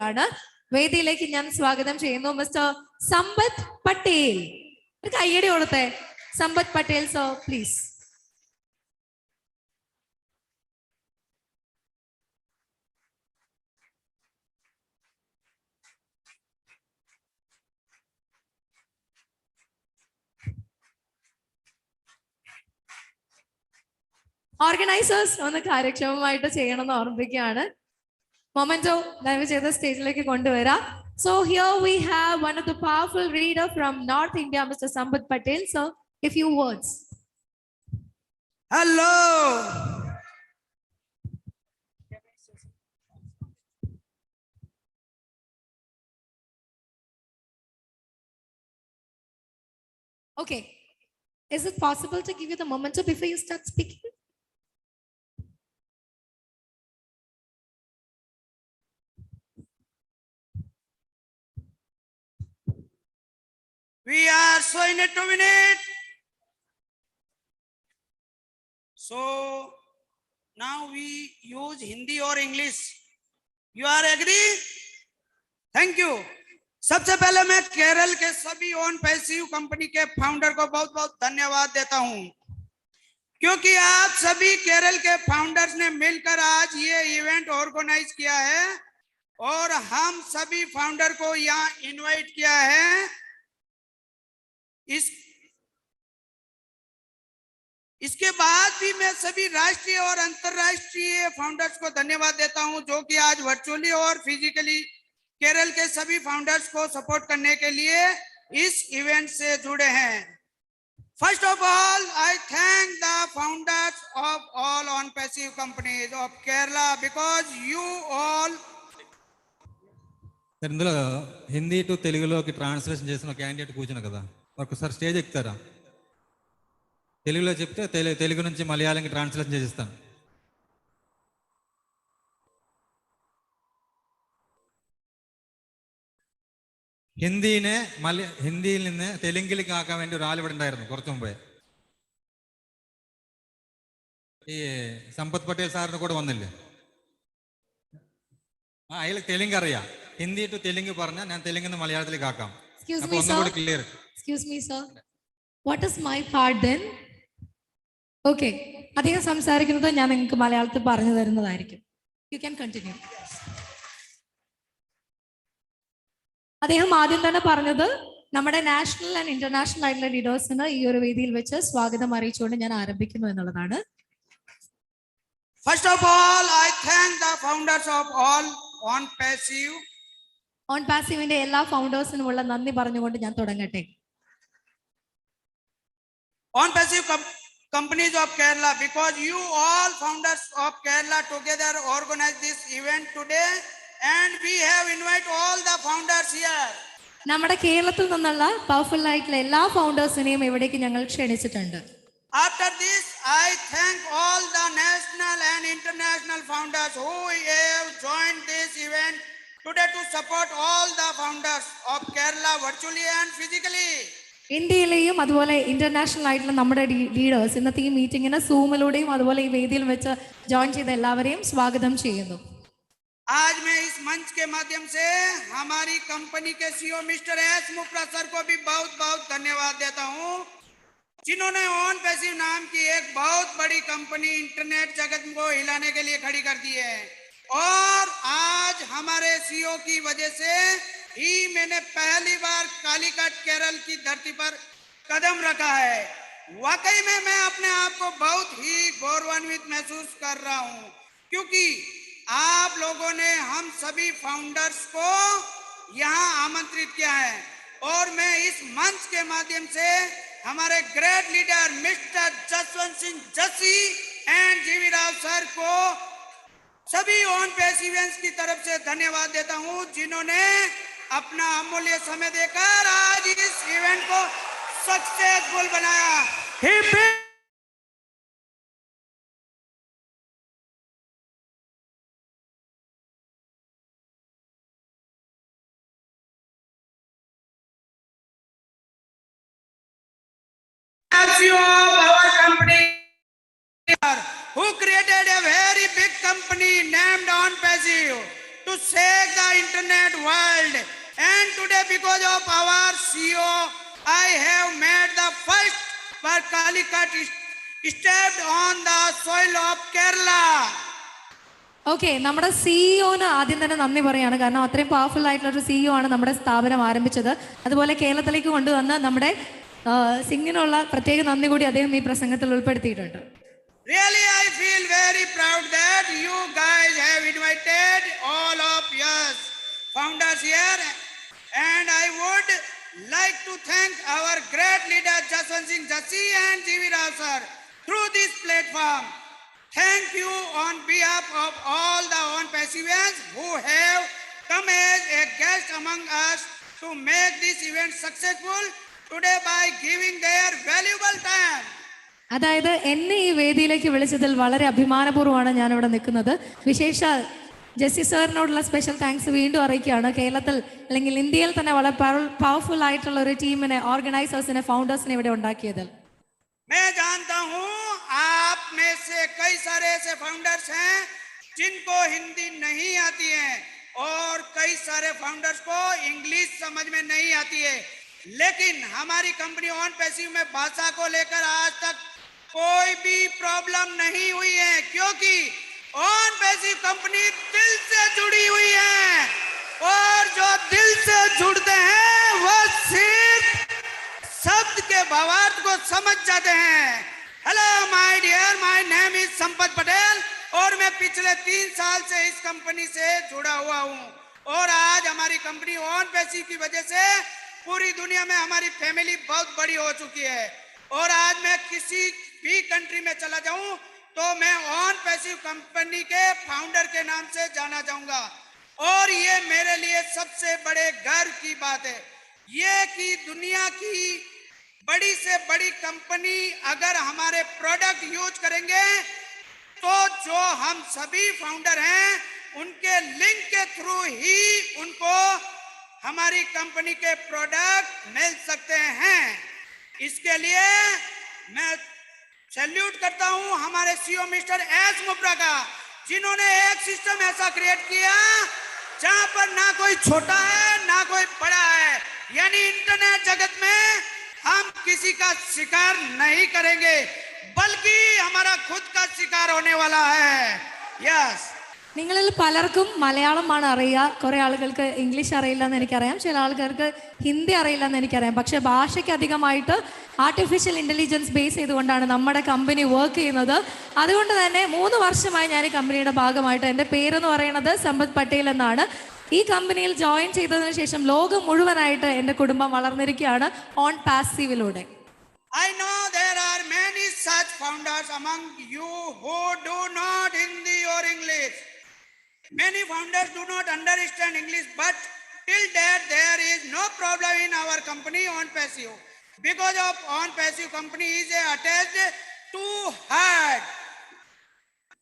ആണ് വേദിയിലേക്ക് ഞാൻ സ്വാഗതം ചെയ്യുന്നു മിസ്റ്റർ സമ്പത്ത് പട്ടേൽ. ഒരു കയ്യടി കൊടുത്തേ. സമ്പത്ത് പട്ടേൽ സർ പ്ലീസ്. ഓർഗനൈസേഴ്സ് ഒന്ന് കാര്യക്ഷമമായിട്ട് ചെയ്യണമെന്ന് ഓർമ്മിപ്പിക്കുകയാണ്. മൊമെന്റോ ദയവ് ചെയ്ത് സ്റ്റേജിലേക്ക് കൊണ്ടുവരാം. So here we have one of the powerful reader from North India, Mr. Sampath Patel. So a few words. Hello. Okay. Is it possible to give you the memento before you start speaking? We are so in it 2 minutes. So now we use Hindi or English. You are agree? Thank you. सबसे पहले मैं केरल के सभी on passive company के founder को बहुत बहुत धन्यवाद देता हूं, क्योंकि आप सभी केरल के फाउंडर्स ने मिलकर आज ये इवेंट ऑर्गेनाइज किया है और हम सभी फाउंडर को यहाँ इनवाइट किया है. इसके बाद भी मैं सभी राष्ट्रीय और अंतर्राष्ट्रीय फाउंडर्स को धन्यवाद देता हूं, जो कि आज वर्चुअली और फिजिकली केरल के सभी फाउंडर्स को सपोर्ट करने के लिए इस इवेंट से जुड़े हैं. First of all I thank the founders of all on passive companies of Kerala because you all. ఇందులో హిందీ టు తెలుగులోకి ట్రాన్స్లేషన్ చేసిన క్యాండిడేట్ కూర్చున్నా కదా, ఒకసారి స్టేజ్ ఎక్కుతారా? తెలుగులో చెప్తే తెలుగు నుంచి మలయాళంకి ట్రాన్స్లేషన్ చేసిస్తాను. ഹിന്ദിയിൽ നിന്ന് തെലുങ്കിലേക്ക് ആക്കാൻ വേണ്ടി ഒരാൾ ഇവിടെ ഉണ്ടായിരുന്നു കുറച്ചു മുമ്പേ. ഈ സമ്പത്ത് പട്ടേൽ സാറിന് കൂടെ വന്നില്ലേ? അയാൾക്ക് തെലുങ്ക് അറിയാം. ഹിന്ദി ടു തെലുങ്ക് പറഞ്ഞാൽ ഞാൻ തെലുങ്കിൽ നിന്ന് മലയാളത്തിലേക്ക് ആക്കാം. ഒന്നുകൂടി clear. Excuse me, sir. What is my part then? Okay. അധികം സംസാരിക്കുന്നത് ഞാൻ നിങ്ങൾക്ക് മലയാളത്തിൽ പറഞ്ഞു തരുന്നതായിരിക്കും. You can continue. അദ്ദേഹം ആദ്യം തന്നെ പറഞ്ഞത് നമ്മുടെ നാഷണൽ ആൻഡ് ഇന്റർനാഷണൽ ആയിട്ടുള്ള ലീഡേഴ്സിന് ഈ ഒരു വേദിയിൽ വെച്ച് സ്വാഗതം അറിയിച്ചുകൊണ്ട് ഞാൻ ആരംഭിക്കുന്നു എന്നുള്ളതാണ്. First of all I thank the founders of all Onpassive. ഓൺ പാസീവിന്റെ എല്ലാ ഫൗണ്ടേഴ്സിനുമുള്ള നന്ദി പറഞ്ഞുകൊണ്ട് ഞാൻ തുടങ്ങട്ടെ. Onpassive companies of Kerala, because you all founders of Kerala together organized this event today and we have invited all the founders here. നമ്മുടെ കേരളത്തിൽ നിന്നുള്ള പവർഫുൾ ആയിട്ടുള്ള എല്ലാ ഫൗണ്ടേഴ്സിനെയും ഇവിടേക്ക് ഞങ്ങൾ ക്ഷണിച്ചിട്ടുണ്ട്. After this I thank all the national and international founders who have joined this event today to support all the founders of Kerala virtually and physically. ഇന്ത്യയിലെയും അതുപോലെ ഇന്റർനാഷണൽ ആയിട്ടുള്ള നമ്മുടെ ലീഡേഴ്സ് ഇന്നത്തെ ഈ മീറ്റിങ്ങിന് സൂമിലൂടെയും അതുപോലെ ഈ വേദിയിൽ വെച്ച് ജോയിൻ ചെയ്ത എല്ലാവരെയും സ്വാഗതം ചെയ്യുന്നു. आज मैं इस मंच के माध्यम से हमारी कंपनी के सीईओ मिस्टर एस मुप्रा सर को भी बहुत बहुत धन्यवाद देता हूं, जिन्होंने ऑन पैसिव नाम की एक बहुत बड़ी कंपनी इंटरनेट जगत को हिलाने के लिए खड़ी कर दी है और आज हमारे सीईओ की वजह से ही मैंने पहली बार कालीकट केरल की धरती पर कदम रखा है. वाकई में मैं अपने आप को बहुत ही गौरवान्वित महसूस कर रहा हूं, क्योंकि आप लोगों ने हम सभी फाउंडर्स को यहाँ आमंत्रित किया है और मैं इस मंच के माध्यम से हमारे great leader mister Jaswant Singh जसी एंड जीवी राव सर को सभी ऑन पेस इवेंट्स की तरफ से धन्यवाद देता हूँ, जिन्होंने अपना अमूल्य समय देकर आज इस इवेंट को सक्सेसफुल बनाया. of our company who created a very big company named On Passive to shake the internet world. And today, because of our CEO, I have made the first Barkali cut stepped on the soil of Kerala. Okay, നമ്മുടെ സിഇഒന് ആദ്യം തന്നെ നന്ദി പറയാണ്. കാരണം അത്രയും powerful ആയിട്ടുള്ള ഒരു CEO ആണ് നമ്മുടെ സ്ഥാപനം ആരംഭിച്ചത്. അതുപോലെ കേരളത്തിലേക്ക് കൊണ്ടുവന്ന് നമ്മുടെ സിംഗിനുള്ള പ്രത്യേക നന്ദി കൂടി അദ്ദേഹം ഈ പ്രസംഗത്തിൽ ഉൾപ്പെടുത്തിയിട്ടുണ്ട്. Really, I feel very proud that you guys have invited all of us founders here, and I would like to thank our great leader Jaswant Singh Jassi and GV Rao sir through this platform. Thank you on behalf of all the on-passivians who have come as a guest among us to make this event successful today by giving their valuable time. അതായത് എന്നെ ഈ വേദിയിലേക്ക് വിളിച്ചതിൽ വളരെ അഭിമാനപൂർവ്വമാണ് ഞാനിവിടെ നിൽക്കുന്നത്. വിശേഷ Jessy സാറിനോടുള്ള special thanks വീണ്ടും അറിയിക്കുകയാണ്. കേരളത്തിൽ അല്ലെങ്കിൽ ഇന്ത്യയിൽ തന്നെ വളരെ പവർഫുൾ ആയിട്ടുള്ള ഒരു ടീമിനെ, ഓർഗനൈസേഴ്സിനെ, ഫൗണ്ടേഴ്സിനെ ഇവിടെ ഉണ്ടാക്കിയത്. मैं जानता हूं आप में से कई सारे ऐसे फाउंडर्स हैं जिनको हिंदी नहीं आती है और कई सारे फाउंडर्स को इंग्लिश समझ में नहीं आती है, लेकिन हमारी कंपनी ऑन पैसिव में भाषा को लेकर आज तक कोई भी प्रॉब्लम नहीं हुई है, क्योंकि ऑन पैसिव कंपनी दिल से जुड़ी हुई है और जो दिल से जुड़ते हैं वो सिर्फ शब्द के भावार्थ को समझ जाते हैं. Hello my dear, my name is Sampat Patel और मैं पिछले 3 साल से इस कंपनी से जुड़ा हुआ हूं और आज हमारी कंपनी ऑन पैसिव की वजह से पूरी दुनिया में हमारी फैमिली बहुत बड़ी हो चुकी है और आज मैं किसी भी कंट्री में चला जाऊं तो मैं ऑन पैसिव कंपनी के फाउंडर के नाम से जाना जाऊंगा और ये मेरे लिए सबसे बड़े गर्व की बात है. ये कि दुनिया की बड़ी से बड़ी कंपनी अगर हमारे प्रोडक्ट यूज करेंगे तो जो हम सभी फाउंडर हैं उनके लिंक के थ्रू ही उनको हमारी कंपनी के प्रोडक्ट मिल सकते हैं. इसके लिए मैं सैल्यूट करता हूं हमारे सीईओ मिस्टर एस मुप्रा का, जिन्होंने एक सिस्टम ऐसा क्रिएट किया जहां पर ना कोई छोटा है ना कोई बड़ा है, यानी इंटरनेट जगत में हम किसी का शिकार नहीं करेंगे बल्कि हमारा खुद का शिकार होने वाला है. यस, നിങ്ങളിൽ പലർക്കും മലയാളമാണ് അറിയുക, കുറേ ആളുകൾക്ക് ഇംഗ്ലീഷ് അറിയില്ല എന്ന് എനിക്കറിയാം, ചില ആൾക്കാർക്ക് ഹിന്ദി അറിയില്ല എന്ന് എനിക്കറിയാം. പക്ഷേ ഭാഷയ്ക്ക് അധികമായിട്ട് ആർട്ടിഫിഷ്യൽ ഇൻ്റലിജൻസ് ബേസ് ചെയ്തുകൊണ്ടാണ് നമ്മുടെ കമ്പനി വർക്ക് ചെയ്യുന്നത്. അതുകൊണ്ട് തന്നെ 3 വർഷമായി ഞാൻ ഈ കമ്പനിയുടെ ഭാഗമായിട്ട്, എൻ്റെ പേരെന്ന് പറയുന്നത് സമ്പത്ത് പട്ടേൽ എന്നാണ്. ഈ കമ്പനിയിൽ ജോയിൻ ചെയ്തതിനു ശേഷം ലോകം മുഴുവനായിട്ട് എൻ്റെ കുടുംബം വളർന്നിരിക്കുകയാണ് on പാസീവിലൂടെ. I know there are many such founders among you who do not Hindi or English. Many founders do not understand English, but till that there is no problem in our company on passive, because of on passive company is attached to heart.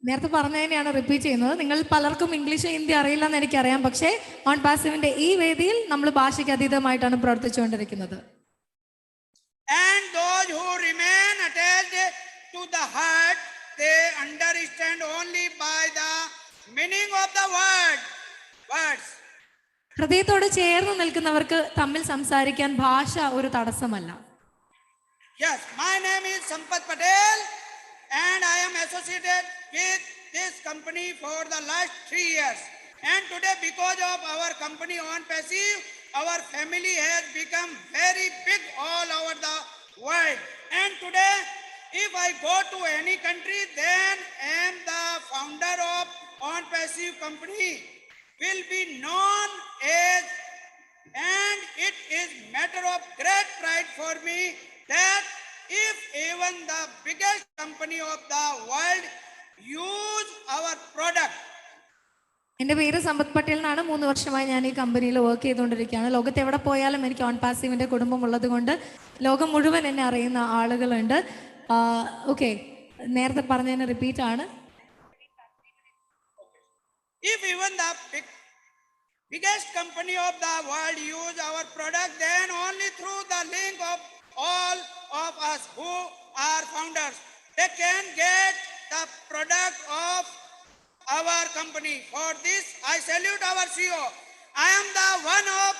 നേരത്തെ പറഞ്ഞതിനെയാണ് repeat ചെയ്യുന്നത്. നിങ്ങൾ പലർക്കും English Hindi അറിയില്ല എന്ന് എനിക്കറിയാം, പക്ഷേ on പാസീവിന്റെ ഈ വേദിയിൽ നമ്മൾ ഭാഷയ്ക്ക് അതീതമായിട്ടാണ് പ്രവർത്തിച്ചുകൊണ്ടിരിക്കുന്നത്. And those who remain attached to the heart, they understand only by the meaning of the words. ഹൃദയത്തോട് ചേർന്ന് നിൽക്കുന്നവർക്ക് തമ്മിൽ സംസാരിക്കാൻ ഭാഷ ഒരു തടസ്സമല്ല. Yes, my name is Sampath Patel and I am associated with this company for the last 3 years. And today, because of our company on passive, our family has become very big all over the world. And today, if I go to any country, then I am the founder of on passive company will be known as, and it is matter of great pride for me that if even the biggest company of the world use our product. എൻ്റെ പേര് സമ്പത്ത് പട്ടേൽ എന്നാണ്. 3 വർഷമായി ഞാൻ ഈ കമ്പനിയിൽ work ചെയ്തുകൊണ്ടിരിക്കുകയാണ്. ലോകത്ത് എവിടെ പോയാലും എനിക്ക് ഓൺ പാസീവിൻ്റെ കുടുംബം ഉള്ളത് കൊണ്ട് ലോകം മുഴുവൻ എന്നെ അറിയുന്ന ആളുകളുണ്ട്. ഓക്കെ, നേരത്തെ പറഞ്ഞതിന് റിപ്പീറ്റ് ആണ്. If even the biggest company of the world use our product, then only through the link of all of us who are founders, they can get the product of our company. For this, I salute our CEO. I am the one of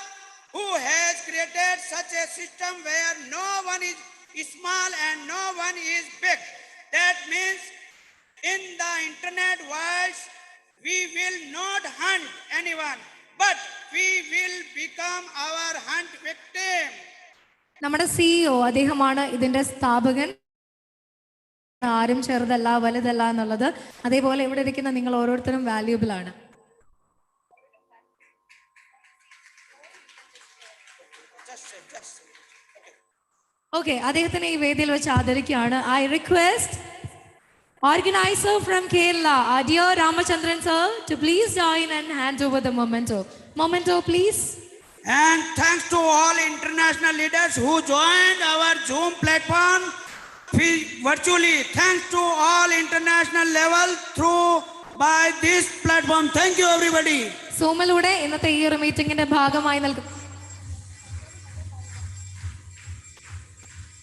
who has created such a system where no one is small and no one is big. That means in the internet world, we will not hunt anyone, but we will become our hunt victim. നമ്മുടെ CEO അദ്ദേഹമാണ് ഇതിന്റെ സ്ഥാപകൻ. ആരും ചെറുതല്ല വലുതല്ല എന്നുള്ളത്. അതേപോലെ ഇവിടെ ഇരിക്കുന്ന നിങ്ങൾ ഓരോരുത്തരും വാല്യൂബിൾ ആണ്. ഓക്കെ, അദ്ദേഹത്തിനെ ഈ വേദിയിൽ വെച്ച് ആദരിക്കുകയാണ്. I request organizer from Kerala, dear Ramachandran sir, to please join and hand over the memento. Memento, please. And thanks to all international leaders who joined our Zoom platform virtually. Thanks to all international level through by this platform. Thank you everybody. സൂമിലൂടെ ഇന്നത്തെ ഈ ഒരു മീറ്റിംഗിന്റെ ഭാഗമായി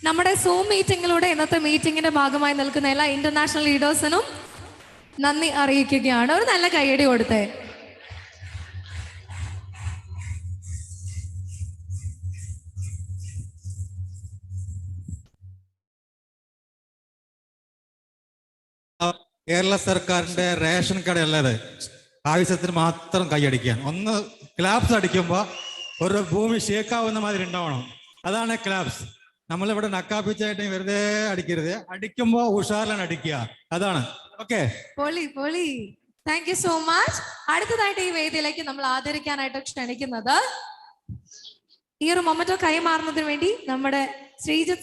നമ്മുടെ zoom മീറ്റിംഗിലൂടെ ഇന്നത്തെ മീറ്റിംഗിന്റെ ഭാഗമായി നിൽക്കുന്ന എല്ലാ international ലീഡേഴ്സിനും നന്ദി അറിയിക്കുകയാണ്. ഒരു നല്ല കൈയടി കൊടുത്തേ. കേരള സർക്കാരിന്റെ റേഷൻ കടയല്ലത്, ആവശ്യത്തിന് മാത്രം കൈയടിക്കാൻ. ഒന്ന് ക്ലാപ്സ് അടിക്കുമ്പോൾ ഒരു ഭൂമി ഷേക്കാവുന്ന മാതിരി ഉണ്ടാവണം. അതാണ് ക്ലാപ്സ്. നമ്മളിവിടെ നക്കാപ്പിച്ചായിട്ട് വെറുതെ അടിക്കരുത്, അടിക്കുമ്പോൾ ഉഷാറിലാണ് അടിക്കുക. അതാണ്. ഓക്കെ, പൊളി പൊളി. Thank you so much. അടുത്തതായിട്ട് ഈ വേദിയിലേക്ക് നമ്മൾ ആദരിക്കാനായിട്ട് ക്ഷണിക്കുന്നത്, ഈ ഒരു മൊമെന്റോ കൈമാറുന്നതിന് വേണ്ടി നമ്മുടെ ശ്രീജിത്ത്